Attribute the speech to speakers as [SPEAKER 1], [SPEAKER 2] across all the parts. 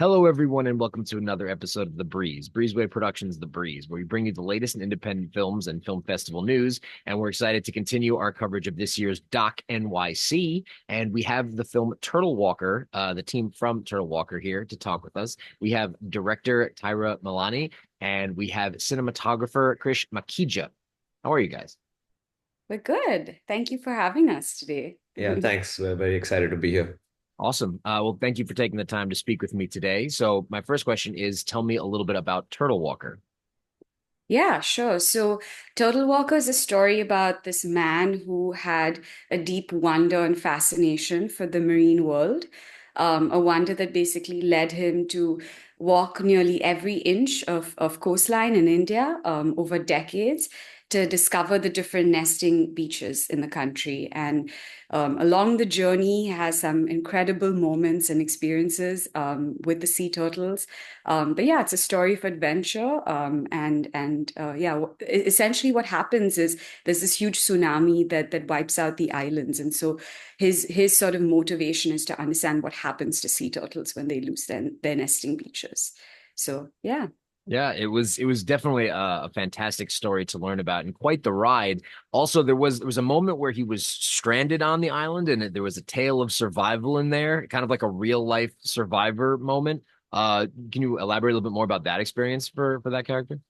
[SPEAKER 1] Hello, everyone, and welcome to another episode of The Breeze, Breezeway Productions The Breeze, where we bring you the latest in independent films and film festival news. And we're excited to continue our coverage of this year's DOC NYC. And we have the film Turtle Walker, the team from Turtle Walker here to talk with us. We have director Taira Malaney, and we have cinematographer Krish Makhija. How are you guys?
[SPEAKER 2] We're good. Thank you for having us today.
[SPEAKER 3] Yeah, thanks. We're very excited to be here.
[SPEAKER 1] Awesome. Well, thank you for taking the time to speak with me today. So, my first question is tell me a little bit about Turtle Walker.
[SPEAKER 2] Yeah, sure. So, Turtle Walker is a story about this man who had a deep wonder and fascination for the marine world, a wonder that basically led him to walk nearly every inch of coastline in India over decades to discover the different nesting beaches in the country. And along the journey, he has some incredible moments and experiences with the sea turtles. But yeah, it's a story of adventure. Essentially what happens is there's this huge tsunami that wipes out the islands. And so his sort of motivation is to understand what happens to sea turtles when they lose their nesting beaches. So yeah.
[SPEAKER 1] Yeah, it was definitely a fantastic story to learn about and quite the ride. Also, there was a moment where he was stranded on the island and there was a tale of survival in there, kind of like a real life survivor moment. Can you elaborate a little bit more about that experience for that character?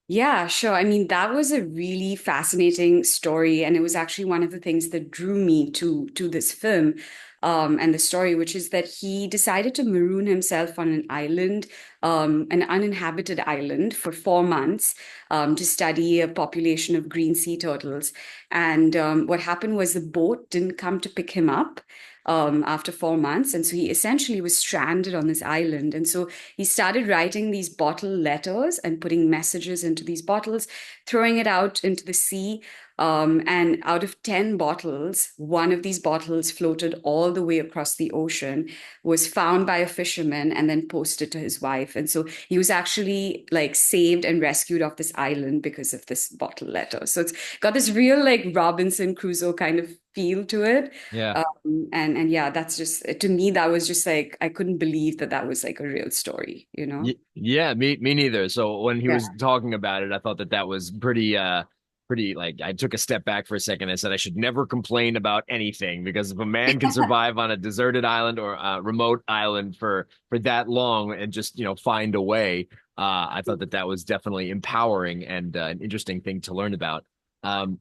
[SPEAKER 2] Yeah, sure. I mean, that was a really fascinating story, and it was actually one of the things that drew me to this film, and the story, which is that he decided to maroon himself on an island, an uninhabited island, for 4 months, to study a population of green sea turtles. And what happened was the boat didn't come to pick him up. After 4 months. And so he essentially was stranded on this island. And so he started writing these bottle letters and putting messages into these bottles, throwing it out into the sea. And out of 10 bottles, one of these bottles floated all the way across the ocean, was found by a fisherman, and then posted to his wife. And so he was actually like saved and rescued off this island because of this bottle letter. So it's got this real like Robinson Crusoe kind of feel to it.
[SPEAKER 1] Yeah.
[SPEAKER 2] And yeah, that's just to me, that was just like I couldn't believe that that was like a real story, you know?
[SPEAKER 1] Yeah, me neither. So when he
[SPEAKER 2] Yeah.
[SPEAKER 1] was talking about it, I thought that was pretty like I took a step back for a second. I said I should never complain about anything because if a man can survive on a deserted island or a remote island for that long and just, find a way, I thought that was definitely empowering and an interesting thing to learn about.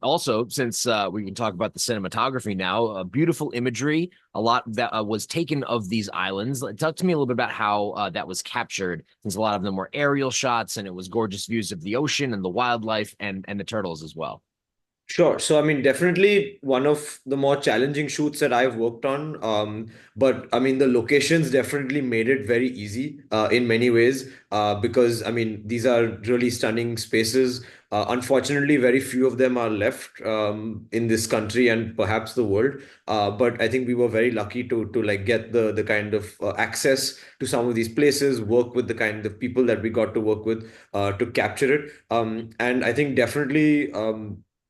[SPEAKER 1] Also, since we can talk about the cinematography now, beautiful imagery, a lot that was taken of these islands. Talk to me a little bit about how that was captured, since a lot of them were aerial shots and it was gorgeous views of the ocean and the wildlife and the turtles as well.
[SPEAKER 3] Sure. So, I mean, definitely one of the more challenging shoots that I've worked on. But I mean, the locations definitely made it very easy in many ways because, I mean, these are really stunning spaces. Unfortunately, very few of them are left in this country and perhaps the world. But I think we were very lucky to like get the kind of access to some of these places, work with the kind of people that we got to work with to capture it. And I think definitely.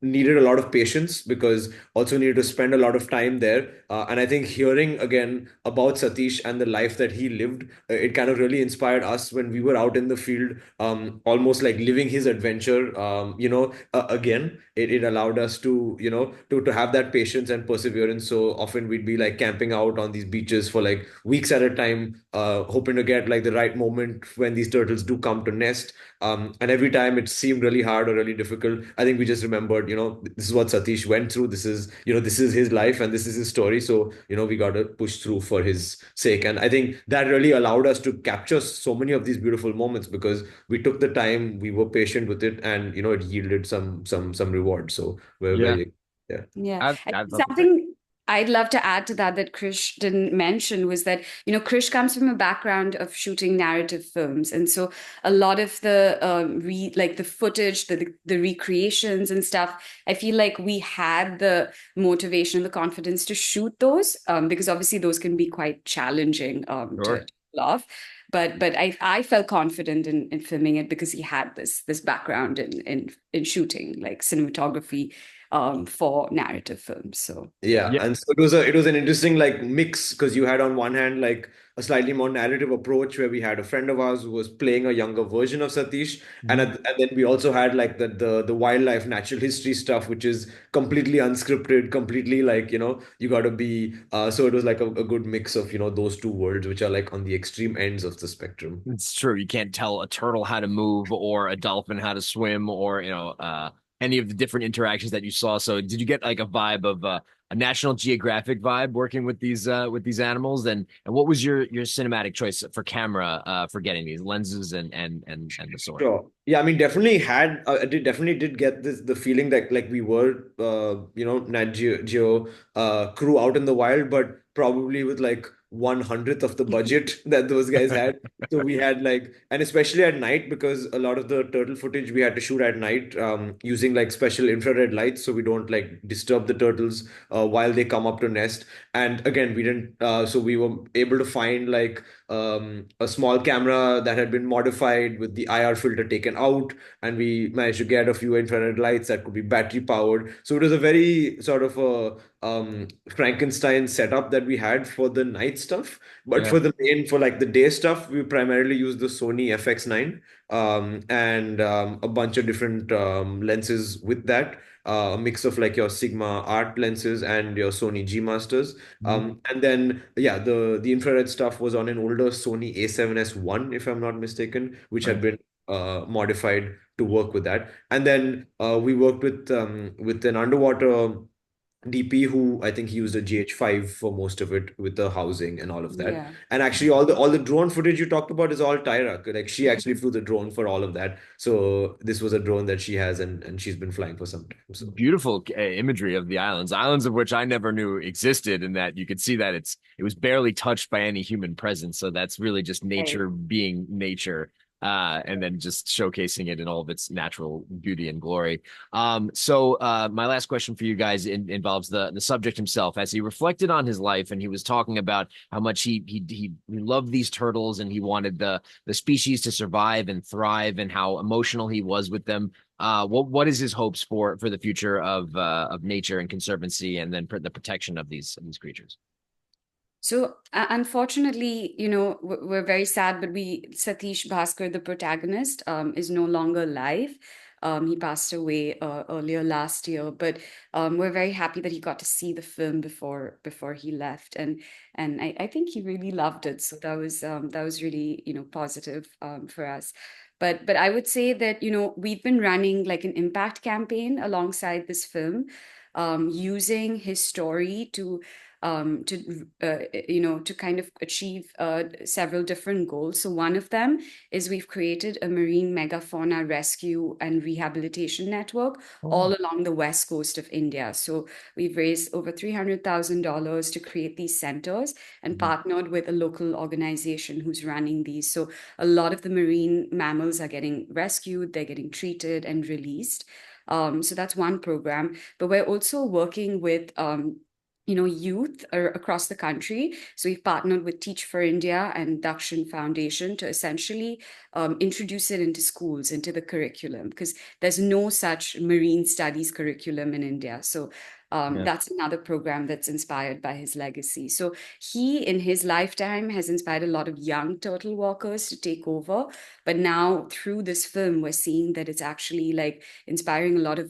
[SPEAKER 3] Needed a lot of patience because also needed to spend a lot of time there. And I think hearing again about Satish and the life that he lived, it kind of really inspired us when we were out in the field, almost like living his adventure. Again, it allowed us to have that patience and perseverance. So often we'd be like camping out on these beaches for like weeks at a time, hoping to get like the right moment when these turtles do come to nest. And every time it seemed really hard or really difficult, I think we just remembered, this is what Satish went through. This is his life and this is his story. So, we got to push through for his sake. And I think that really allowed us to capture so many of these beautiful moments because we took the time, we were patient with it, and, it yielded some reward. So we're
[SPEAKER 1] Yeah,
[SPEAKER 3] very, yeah.
[SPEAKER 2] Yeah. I
[SPEAKER 1] I
[SPEAKER 2] think
[SPEAKER 1] thought
[SPEAKER 2] something I'd love to add to that Krish didn't mention was that, Krish comes from a background of shooting narrative films. And so a lot of the like the footage, the recreations and stuff, I feel like we had the motivation, the confidence to shoot those, because obviously those can be quite challenging to
[SPEAKER 1] sure.
[SPEAKER 2] pull off. But I felt confident in filming it because he had this background in shooting, like cinematography, for narrative films. So
[SPEAKER 3] Yeah,
[SPEAKER 1] Yeah.
[SPEAKER 3] and so it was an interesting like mix because you had on one hand like a slightly more narrative approach where we had a friend of ours who was playing a younger version of Satish,
[SPEAKER 1] Mhm.
[SPEAKER 3] and then we also had like the wildlife natural history stuff, which is completely unscripted, completely like you got to be so it was like a good mix of those two worlds which are like on the extreme ends of the spectrum.
[SPEAKER 1] It's true. You can't tell a turtle how to move or a dolphin how to swim or, any of the different interactions that you saw. So did you get like a vibe of a National Geographic vibe working with these animals? And what was your cinematic choice for camera for getting these lenses and the sort?
[SPEAKER 3] Sure. Yeah, I mean, definitely did get the feeling that like we were, Nat Geo crew out in the wild, but probably with like 1/100th of the budget that those guys had. So we had like, and especially at night because a lot of the turtle footage we had to shoot at night, using like special infrared lights so we don't like disturb the turtles while they come up to nest. And again, we didn't, so we were able to find like a small camera that had been modified with the IR filter taken out, and we managed to get a few infrared lights that could be battery powered. So it was a very sort of a Frankenstein setup that we had for the night stuff. But
[SPEAKER 1] Yeah.
[SPEAKER 3] for like the day stuff, we primarily used the Sony FX9 and a bunch of different lenses with that. A mix of like your Sigma art lenses and your Sony G Masters.
[SPEAKER 1] Mhm.
[SPEAKER 3] And then yeah, the infrared stuff was on an older Sony A7S1, if I'm not mistaken, which had
[SPEAKER 1] Right.
[SPEAKER 3] been modified to work with that. And then we worked with an underwater DP who I think he used a GH5 for most of it with the housing and all of that.
[SPEAKER 2] yeah.
[SPEAKER 3] And actually all the drone footage you talked about is all Tyra. Like she actually flew the drone for all of that. So this was a drone that she has and she's been flying for some time. So
[SPEAKER 1] Beautiful imagery of the islands of which I never knew existed, and that you could see that it was barely touched by any human presence. So that's really just
[SPEAKER 2] Right.
[SPEAKER 1] nature being nature, and then just showcasing it in all of its natural beauty and glory. My last question for you guys involves the subject himself, as he reflected on his life, and he was talking about how much he loved these turtles and he wanted the species to survive and thrive, and how emotional he was with them. What is his hopes for the future of nature and conservancy, and then the protection of these creatures?
[SPEAKER 2] So unfortunately, we're very sad, but Satish Bhaskar, the protagonist, is no longer alive. He passed away earlier last year, but we're very happy that he got to see the film before he left, and I think he really loved it. So that was really positive for us. But I would say that we've been running like an impact campaign alongside this film, using his story to kind of achieve several different goals. So one of them is we've created a marine megafauna rescue and rehabilitation network all
[SPEAKER 1] Oh.
[SPEAKER 2] along the west coast of India. So we've raised over $300,000 to create these centers and
[SPEAKER 1] Mhm.
[SPEAKER 2] partnered with a local organization who's running these. So a lot of the marine mammals are getting rescued, they're getting treated and released. So that's one program, but we're also working with youth across the country. So we've partnered with Teach for India and Dakshin Foundation to essentially introduce it into schools, into the curriculum, because there's no such marine studies curriculum in India. So
[SPEAKER 1] Yeah.
[SPEAKER 2] that's another program that's inspired by his legacy. So he, in his lifetime, has inspired a lot of young turtle walkers to take over. But now, through this film, we're seeing that it's actually like inspiring a lot of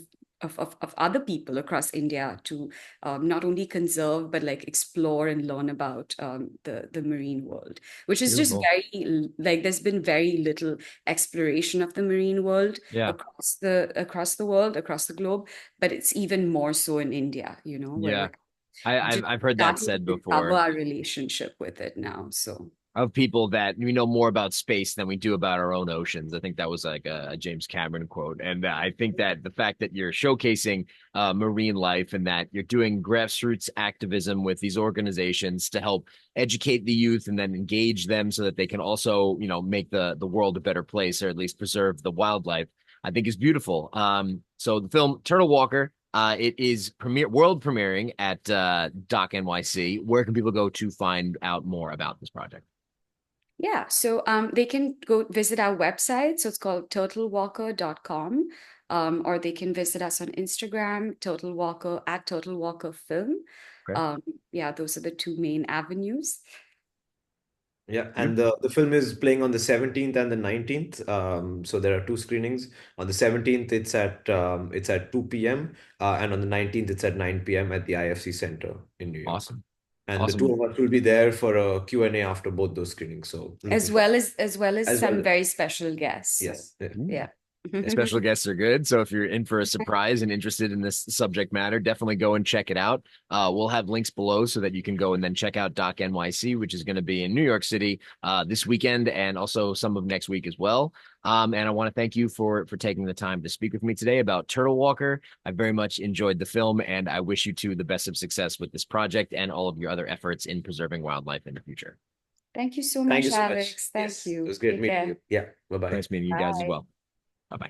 [SPEAKER 2] other people across India to not only conserve but like explore and learn about the marine world, which is just
[SPEAKER 1] Beautiful.
[SPEAKER 2] very like there's been very little exploration of the marine world
[SPEAKER 1] Yeah.
[SPEAKER 2] across the world, across the globe, but it's even more so in India, where
[SPEAKER 1] Yeah.
[SPEAKER 2] we're
[SPEAKER 1] I've
[SPEAKER 2] just
[SPEAKER 1] I've heard that
[SPEAKER 2] starting
[SPEAKER 1] said
[SPEAKER 2] to discover
[SPEAKER 1] before,
[SPEAKER 2] our relationship with it now. So
[SPEAKER 1] of people that we know more about space than we do about our own oceans. I think that was like a James Cameron quote. And I think that the fact that you're showcasing marine life and that you're doing grassroots activism with these organizations to help educate the youth and then engage them so that they can also, make the world a better place, or at least preserve the wildlife, I think is beautiful. So the film Turtle Walker, it is world premiering at DOC NYC. Where can people go to find out more about this project?
[SPEAKER 2] yeah, so they can go visit our website. So it's called turtlewalker.com. or they can visit us on Instagram, Total Walker at Total Walker Film.
[SPEAKER 1] Okay.
[SPEAKER 2] Yeah, those are the two main avenues.
[SPEAKER 3] Yeah, and the film is playing on the 17th and the 19th. So there are two screenings. On the 17th, it's at 2 p.m. And on the 19th, it's at 9 p.m. at the IFC Center in New York.
[SPEAKER 1] Awesome.
[SPEAKER 3] And the
[SPEAKER 1] Awesome.
[SPEAKER 3] two of us will be there for a Q&A after both those screenings. So
[SPEAKER 2] As well as some very special guests.
[SPEAKER 3] Yes.
[SPEAKER 2] Yeah.
[SPEAKER 1] Special guests are good. So if you're in for a surprise and interested in this subject matter, definitely go and check it out. We'll have links below so that you can go and then check out DOC NYC, which is going to be in New York City this weekend and also some of next week as well. And I want to thank you for taking the time to speak with me today about Turtle Walker. I very much enjoyed the film, and I wish you two the best of success with this project and all of your other efforts in preserving wildlife in the future.
[SPEAKER 2] Thank you so much, Alex. Thank you.
[SPEAKER 3] It was great meeting you. Yeah. Bye-bye.
[SPEAKER 1] Nice meeting you guys as well. Bye-bye.